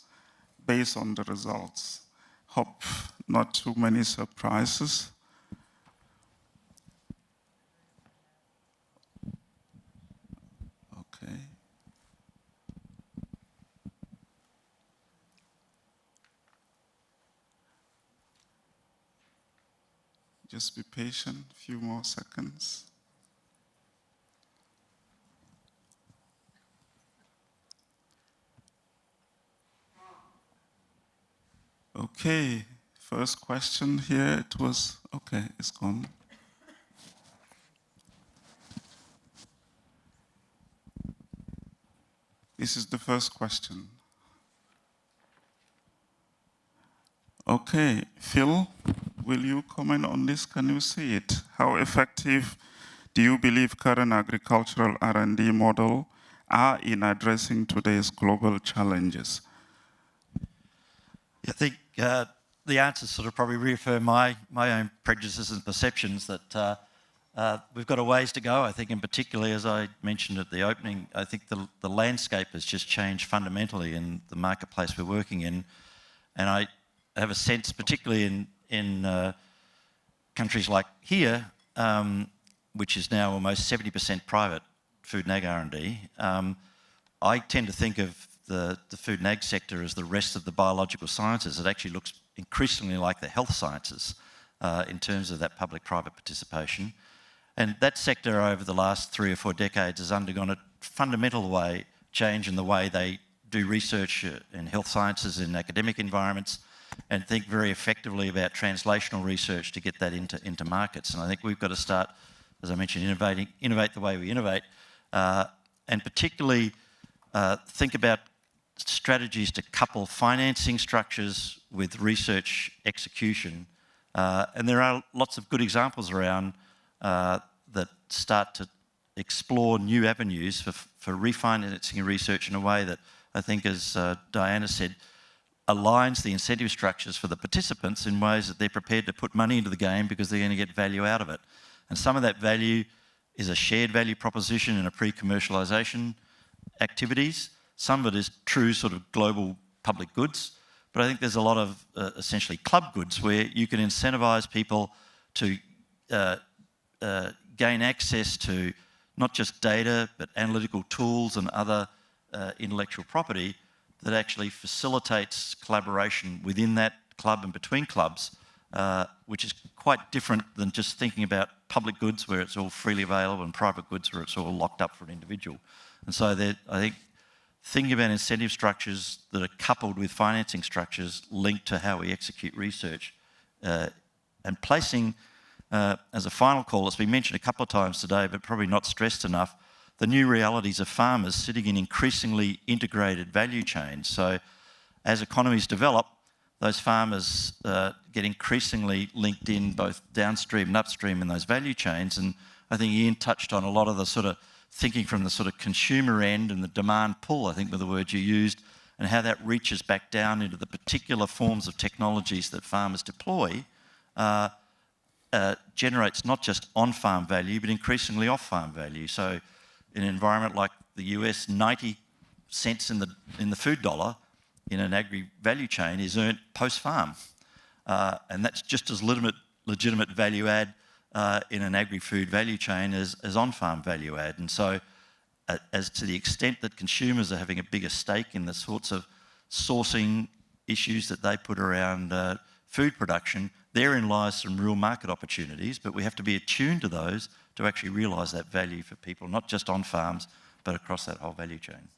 based on the results. Hope not too many surprises. Okay. Just be patient, a few more seconds. Okay, first question here, it was, okay, it's gone. This is the first question. Okay, Phil, will you comment on this? Can you see it? How effective do you believe current agricultural R&D model are in addressing today's global challenges? I think the answers sort of probably reaffirm my own prejudices and perceptions that we've got a ways to go. I think, and particularly as I mentioned at the opening, I think the landscape has just changed fundamentally in the marketplace we're working in. And I have a sense, particularly in countries like here, which is now almost 70% private food and ag R&D, I tend to think of the food and ag sector as the rest of the biological sciences. It actually looks increasingly like the health sciences in terms of that public-private participation. And that sector over the last 3 or 4 decades has undergone a fundamental change in the way they do research in health sciences in academic environments and think very effectively about translational research to get that into markets. And I think we've got to start, as I mentioned, innovate the way we innovate, and particularly think about strategies to couple financing structures with research execution. And there are lots of good examples around that start to explore new avenues for refinancing research in a way that I think, as Diana said, aligns the incentive structures for the participants in ways that they're prepared to put money into the game because they're going to get value out of it. And some of that value is a shared value proposition in a pre-commercialisation activities. Some of it is true sort of global public goods. But I think there's a lot of essentially club goods where you can incentivise people to gain access to not just data, but analytical tools and other intellectual property that actually facilitates collaboration within that club and between clubs, which is quite different than just thinking about public goods where it's all freely available and private goods where it's all locked up for an individual. And so I think thinking about incentive structures that are coupled with financing structures linked to how we execute research and placing, as a final call, it's been mentioned a couple of times today, but probably not stressed enough, the new realities of farmers sitting in increasingly integrated value chains. So as economies develop, those farmers get increasingly linked in both downstream and upstream in those value chains. And I think Ian touched on a lot of the sort of thinking from the sort of consumer end and the demand pull, I think were the words you used, and how that reaches back down into the particular forms of technologies that farmers deploy, generates not just on-farm value, but increasingly off-farm value. So in an environment like the US, 90 cents in the food dollar in an agri-value chain is earned post-farm. And that's just as legitimate value add in an agri-food value chain as on-farm value add. And so as to the extent that consumers are having a bigger stake in the sorts of sourcing issues that they put around food production, therein lies some real market opportunities, but we have to be attuned to those to actually realise that value for people, not just on farms, but across that whole value chain.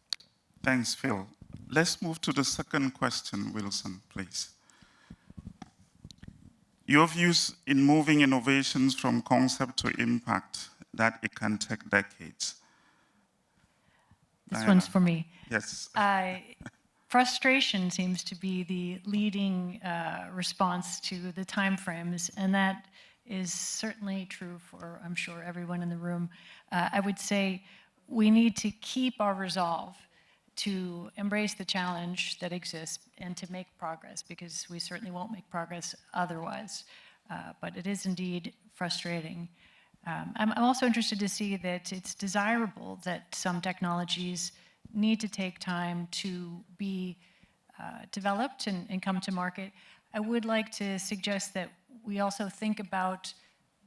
Thanks, Phil. Let's move to the second question, Wilson, please. Your views in moving innovations from concept to impact, that it can take decades. This Diana. one's for me. Yes. Frustration seems to be the leading response to the timeframes, and that is certainly true for, I'm sure, everyone in the room. I would say we need to keep our resolve to embrace the challenge that exists and to make progress, because we certainly won't make progress otherwise. But it is indeed frustrating. I'm also interested to see that it's desirable that some technologies need to take time to be developed and come to market. I would like to suggest that we also think about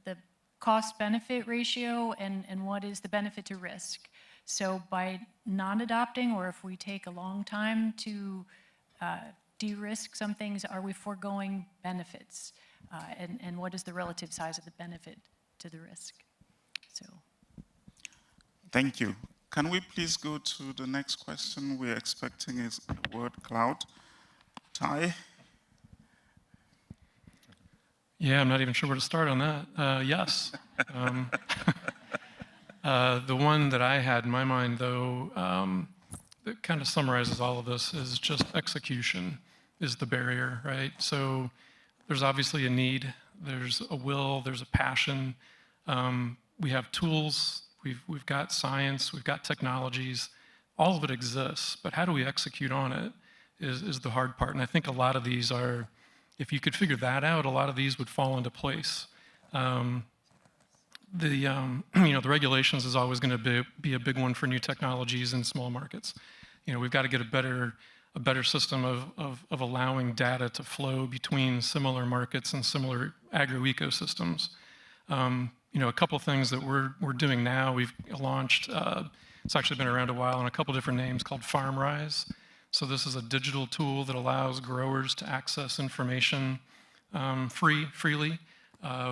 the cost-benefit ratio and what is the benefit to risk. So by non-adopting, or if we take a long time to de-risk some things, are we foregoing benefits? And what is the relative size of the benefit to the risk? So. Thank you. Can we please go to the next question? We're expecting is word cloud. Ty? Yeah, I'm not even sure where to start on that. Yes. The one that I had in my mind, though, that kind of summarizes all of this is just execution is the barrier, right? So there's obviously a need, there's a will, there's a passion. We have tools, we've got science, we've got technologies, all of it exists, but how do we execute on it is the hard part. And I think a lot of these are, if you could figure that out, a lot of these would fall into place. The regulations is always going to be a big one for new technologies in small markets. We've got to get a better system of allowing data to flow between similar markets and similar agro-ecosystems. A couple things that we're doing now, we've launched, it's actually been around a while on a couple different names, called FarmRise. So this is a digital tool that allows growers to access information freely.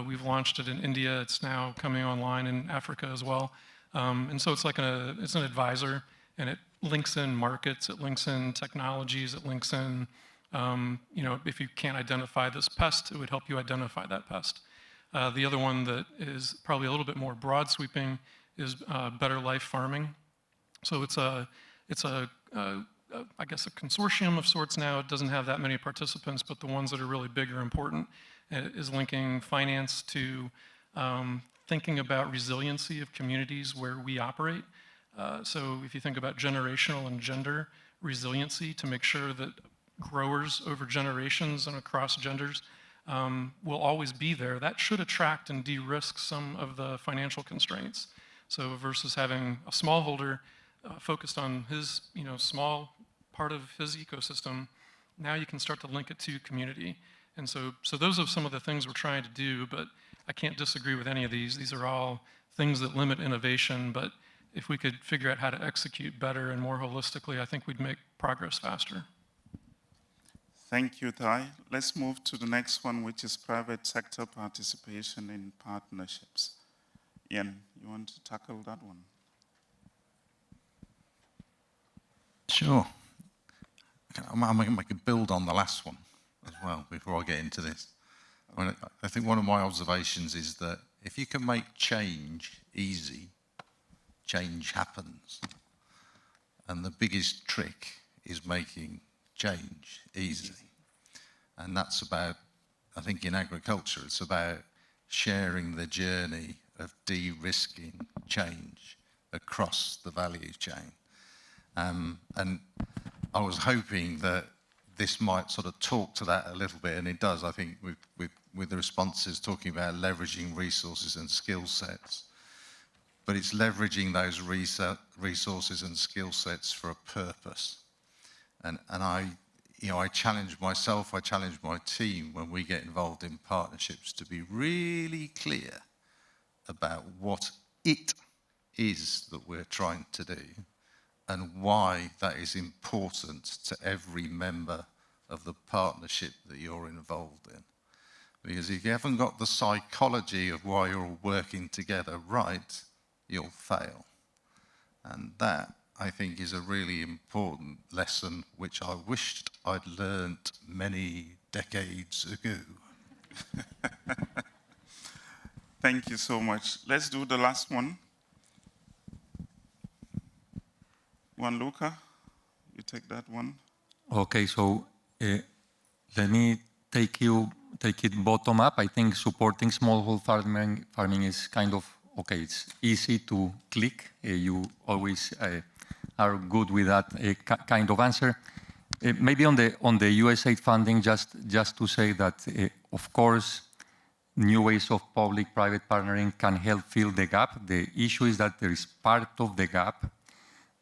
We've launched it in India. It's now coming online in Africa as well. And so it's like it's an advisor, and it links in markets, it links in technologies, it links in, if you can't identify this pest, it would help you identify that pest. The other one that is probably a little bit more broad sweeping is better life farming. So it's a I guess, a consortium of sorts now. It doesn't have that many participants, but the ones that are really big are important. It is linking finance to thinking about resiliency of communities where we operate. So if you think about generational and gender resiliency, to make sure that growers over generations and across genders will always be there, that should attract and de-risk some of the financial constraints. So versus having a smallholder focused on his small part of his ecosystem, now you can start to link it to community. And so those are some of the things we're trying to do, but I can't disagree with any of these. These are all things that limit innovation, but if we could figure out how to execute better and more holistically, I think we'd make progress faster. Thank you, Ty. Let's move to the next one, which is private sector participation in partnerships. Ian, you want to tackle that one? Sure. I'm going to make a build on the last one as well before I get into this. I think one of my observations is that if you can make change easy, change happens. And the biggest trick is making change easy. And that's about, I think in agriculture, it's about sharing the journey of de-risking change across the value chain. And I was hoping that this might sort of talk to that a little bit, and it does, I think, with the responses talking about leveraging resources and skill sets. But it's leveraging those resources and skill sets for a purpose. And I challenge myself, I challenge my team when we get involved in partnerships to be really clear about what it is that we're trying to do and why that is important to every member of the partnership that you're involved in. Because if you haven't got the psychology of why you're all working together right, you'll fail. And that, I think, is a really important lesson which I wished I'd learnt many decades ago. Thank you so much. Let's do the last one. Luca, you take that one. Okay, so let me take it bottom up. I think supporting smallholder farming is kind of, okay, it's easy to click. You always are good with that kind of answer. Maybe on the USAID funding, just to say that, of course, new ways of public-private partnering can help fill the gap. The issue is that there is part of the gap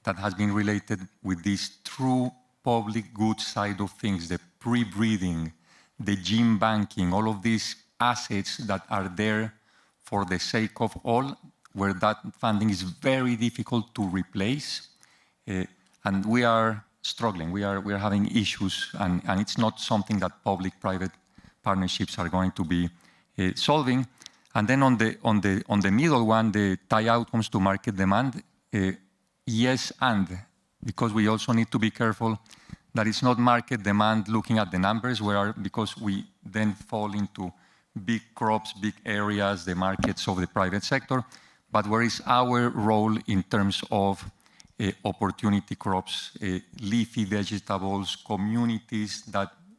that has been related with this true public good side of things, the pre-breeding, the gene banking, all of these assets that are there for the sake of all, where that funding is very difficult to replace. And we are struggling, we are having issues, and it's not something that public-private partnerships are going to be solving. And then on the middle one, the tie outcomes to market demand, yes, and because we also need to be careful that it's not market demand looking at the numbers, because we then fall into big crops, big areas, the markets of the private sector, but where is our role in terms of opportunity crops, leafy vegetables, communities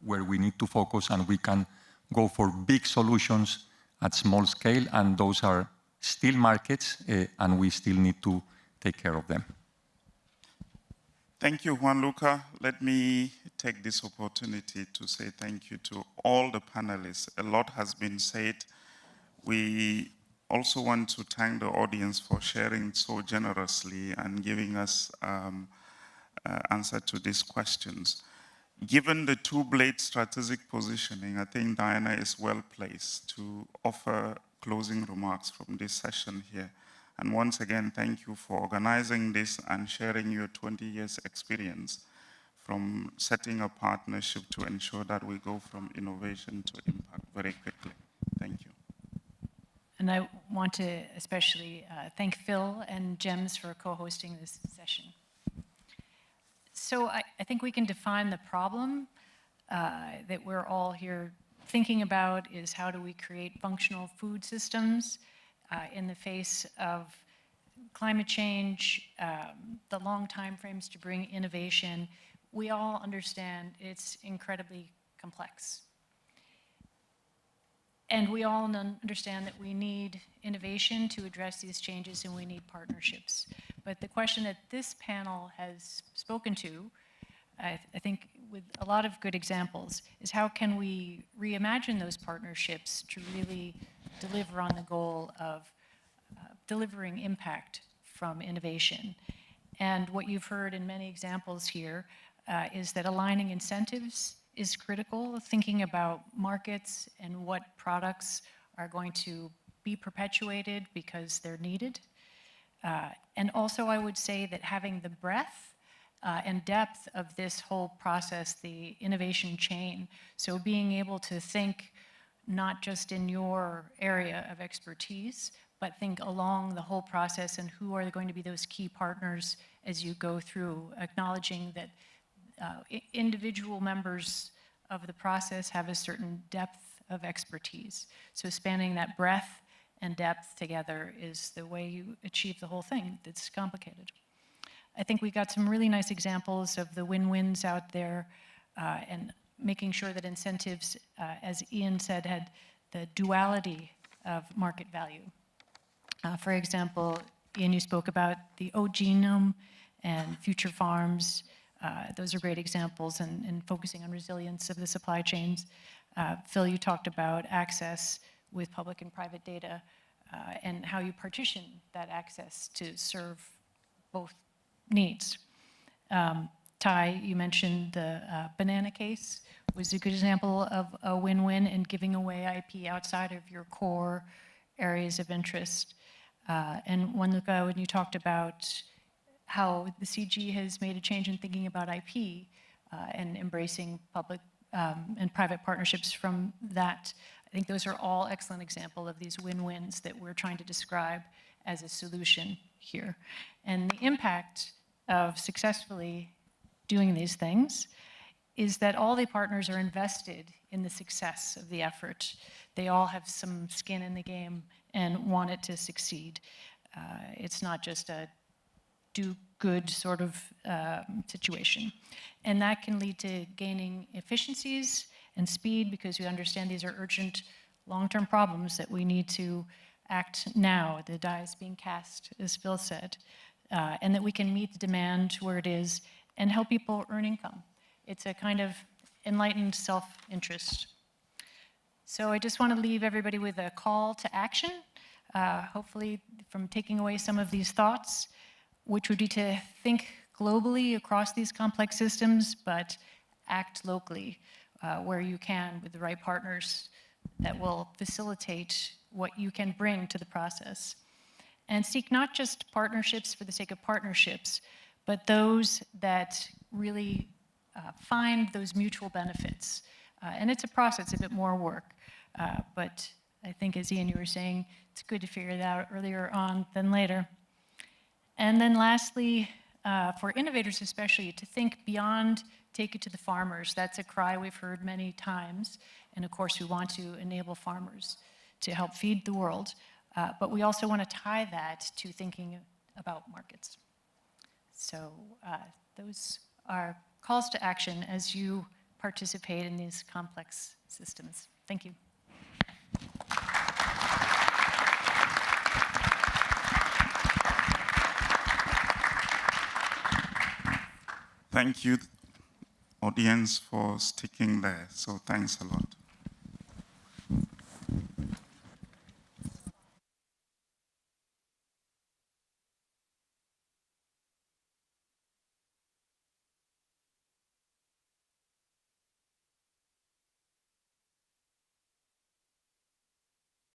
where we need to focus, and we can go for big solutions at small scale, and those are still markets, and we still need to take care of them. Thank you, Luca. Let me take this opportunity to say thank you to all the panelists. A lot has been said. We also want to thank the audience for sharing so generously and giving us answer to these questions. Given the two-blade strategic positioning, I think Diana is well placed to offer closing remarks from this session here. And once again, thank you for organizing this and sharing your 20 years experience from setting a partnership to ensure that we go from innovation to impact very quickly. Thank you. And I want to especially thank Phil and GEMS for co-hosting this session. So I think we can define the problem that we're all here thinking about is how do we create functional food systems in the face of climate change, the long time frames to bring innovation. we all understand it's incredibly complex. And we all understand that we need innovation to address these changes, and we need partnerships. But the question that this panel has spoken to, I think with a lot of good examples, is how can we reimagine those partnerships to really deliver on the goal of delivering impact from innovation. And what you've heard in many examples here is that aligning incentives is critical, thinking about markets and what products are going to be perpetuated because they're needed. And also I would say that having the breadth and depth of this whole process, the innovation chain, so being able to think not just in your area of expertise, but think along the whole process and who are going to be those key partners as you go through, acknowledging that individual members of the process have a certain depth of expertise. So spanning that breadth and depth together is the way you achieve the whole thing that's complicated. I think we got some really nice examples of the win-wins out there and making sure that incentives, as Ian said, had the duality of market value. For example, Ian, you spoke about the genome and future farms. Those are great examples and focusing on resilience of the supply chains. Phil, you talked about access with public and private data and how you partition that access to serve both needs. Ty, you mentioned the banana case was a good example of a win-win in giving away IP outside of your core areas of interest. And Juanluca, when you talked about how the CG has made a change in thinking about IP and embracing public and private partnerships from that, I think those are all excellent examples of these win-wins that we're trying to describe as a solution here. And the impact of successfully doing these things is that all the partners are invested in the success of the effort. They all have some skin in the game and want it to succeed. It's not just a do-good sort of situation. And that can lead to gaining efficiencies and speed because we understand these are urgent long-term problems that we need to act now. The die is being cast, as Phil said, and that we can meet the demand where it is and help people earn income. It's a kind of enlightened self-interest. So I just want to leave everybody with a call to action, hopefully from taking away some of these thoughts, which would be to think globally across these complex systems, but act locally where you can with the right partners that will facilitate what you can bring to the process. And seek not just partnerships for the sake of partnerships, but those that really find those mutual benefits. And it's a process, a bit more work. But I think, as Ian, you were saying, it's good to figure it out earlier on than later. And then lastly, for innovators especially, to think beyond take it to the farmers. That's a cry we've heard many times. And of course, we want to enable farmers to help feed the world. But we also want to tie that to thinking about markets. So those are calls to action as you participate in these complex systems. Thank you. Thank you, audience, for sticking there. So thanks a lot.